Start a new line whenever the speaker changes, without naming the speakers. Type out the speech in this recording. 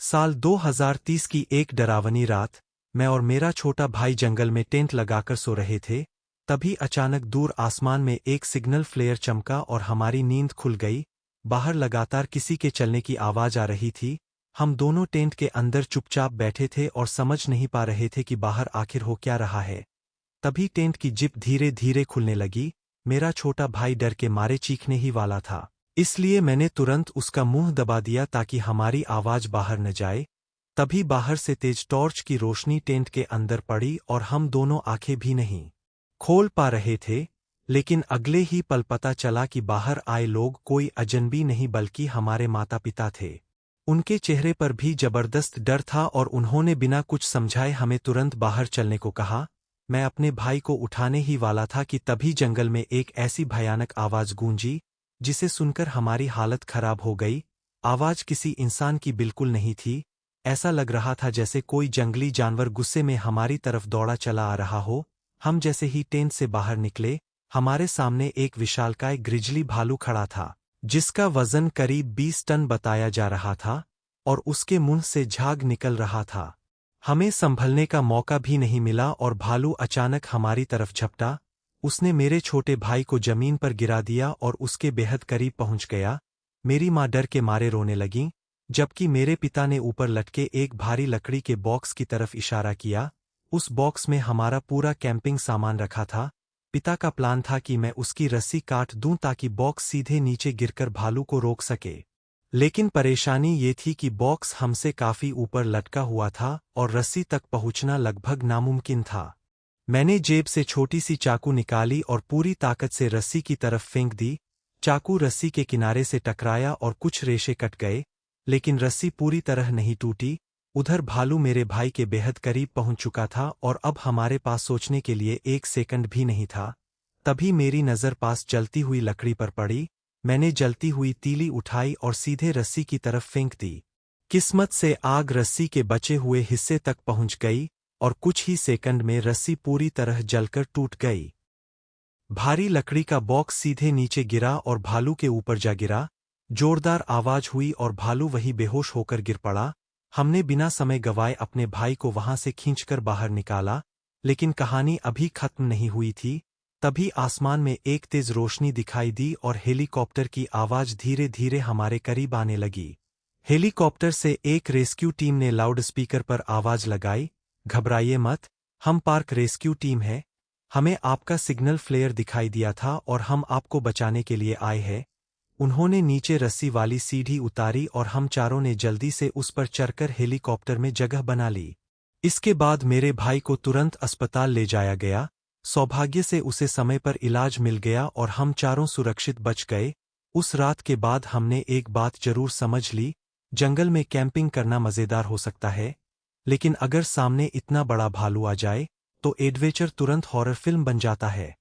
साल 2030 की एक डरावनी रात, मैं और मेरा छोटा भाई जंगल में टेंट लगाकर सो रहे थे। तभी अचानक दूर आसमान में एक सिग्नल फ्लेयर चमका और हमारी नींद खुल गई। बाहर लगातार किसी के चलने की आवाज आ रही थी। हम दोनों टेंट के अंदर चुपचाप बैठे थे और समझ नहीं पा रहे थे कि बाहर आखिर हो क्या रहा है। तभी टेंट की जिप धीरे धीरे खुलने लगी। मेरा छोटा भाई डर के मारे चीखने ही वाला था, इसलिए मैंने तुरंत उसका मुंह दबा दिया ताकि हमारी आवाज बाहर न जाए। तभी बाहर से तेज टॉर्च की रोशनी टेंट के अंदर पड़ी और हम दोनों आंखें भी नहीं खोल पा रहे थे। लेकिन अगले ही पल पता चला कि बाहर आए लोग कोई अजनबी नहीं बल्कि हमारे माता पिता थे। उनके चेहरे पर भी जबरदस्त डर था और उन्होंने बिना कुछ समझाए हमें तुरंत बाहर चलने को कहा। मैं अपने भाई को उठाने ही वाला था कि तभी जंगल में एक ऐसी भयानक आवाज गूंजी जिसे सुनकर हमारी हालत खराब हो गई। आवाज किसी इंसान की बिल्कुल नहीं थी। ऐसा लग रहा था जैसे कोई जंगली जानवर गुस्से में हमारी तरफ दौड़ा चला आ रहा हो। हम जैसे ही टेंट से बाहर निकले, हमारे सामने एक विशालकाय ग्रिजली भालू खड़ा था, जिसका वजन करीब 20 टन बताया जा रहा था और उसके मुंह से झाग निकल रहा था। हमें संभलने का मौका भी नहीं मिला और भालू अचानक हमारी तरफ झपटा। उसने मेरे छोटे भाई को जमीन पर गिरा दिया और उसके बेहद करीब पहुंच गया। मेरी मां डर के मारे रोने लगीं, जबकि मेरे पिता ने ऊपर लटके एक भारी लकड़ी के बॉक्स की तरफ इशारा किया। उस बॉक्स में हमारा पूरा कैंपिंग सामान रखा था। पिता का प्लान था कि मैं उसकी रस्सी काट दूं ताकि बॉक्स सीधे नीचे गिरकर भालू को रोक सके। लेकिन परेशानी ये थी कि बॉक्स हमसे काफी ऊपर लटका हुआ था और रस्सी तक पहुंचना लगभग नामुमकिन था। मैंने जेब से छोटी सी चाकू निकाली और पूरी ताकत से रस्सी की तरफ फेंक दी। चाकू रस्सी के किनारे से टकराया और कुछ रेशे कट गए, लेकिन रस्सी पूरी तरह नहीं टूटी। उधर भालू मेरे भाई के बेहद करीब पहुंच चुका था और अब हमारे पास सोचने के लिए एक सेकंड भी नहीं था। तभी मेरी नज़र पास जलती हुई लकड़ी पर पड़ी। मैंने जलती हुई तीली उठाई और सीधे रस्सी की तरफ फेंक दी। किस्मत से आग रस्सी के बचे हुए हिस्से तक पहुंच गई और कुछ ही सेकंड में रस्सी पूरी तरह जलकर टूट गई। भारी लकड़ी का बॉक्स सीधे नीचे गिरा और भालू के ऊपर जा गिरा। जोरदार आवाज हुई और भालू वहीं बेहोश होकर गिर पड़ा। हमने बिना समय गवाए अपने भाई को वहां से खींचकर बाहर निकाला, लेकिन कहानी अभी खत्म नहीं हुई थी। तभी आसमान में एक तेज रोशनी दिखाई दी और हेलीकॉप्टर की आवाज धीरे धीरे हमारे करीब आने लगी। हेलीकॉप्टर से एक रेस्क्यू टीम ने लाउडस्पीकर पर आवाज लगाई, घबराइए मत, हम पार्क रेस्क्यू टीम है। हमें आपका सिग्नल फ्लेयर दिखाई दिया था और हम आपको बचाने के लिए आए हैं। उन्होंने नीचे रस्सी वाली सीढ़ी उतारी और हम चारों ने जल्दी से उस पर चढ़कर हेलीकॉप्टर में जगह बना ली। इसके बाद मेरे भाई को तुरंत अस्पताल ले जाया गया। सौभाग्य से उसे समय पर इलाज मिल गया और हम चारों सुरक्षित बच गए। उस रात के बाद हमने एक बात जरूर समझ ली, जंगल में कैंपिंग करना मजेदार हो सकता है, लेकिन अगर सामने इतना बड़ा भालू आ जाए तो एडवेंचर तुरंत हॉरर फिल्म बन जाता है।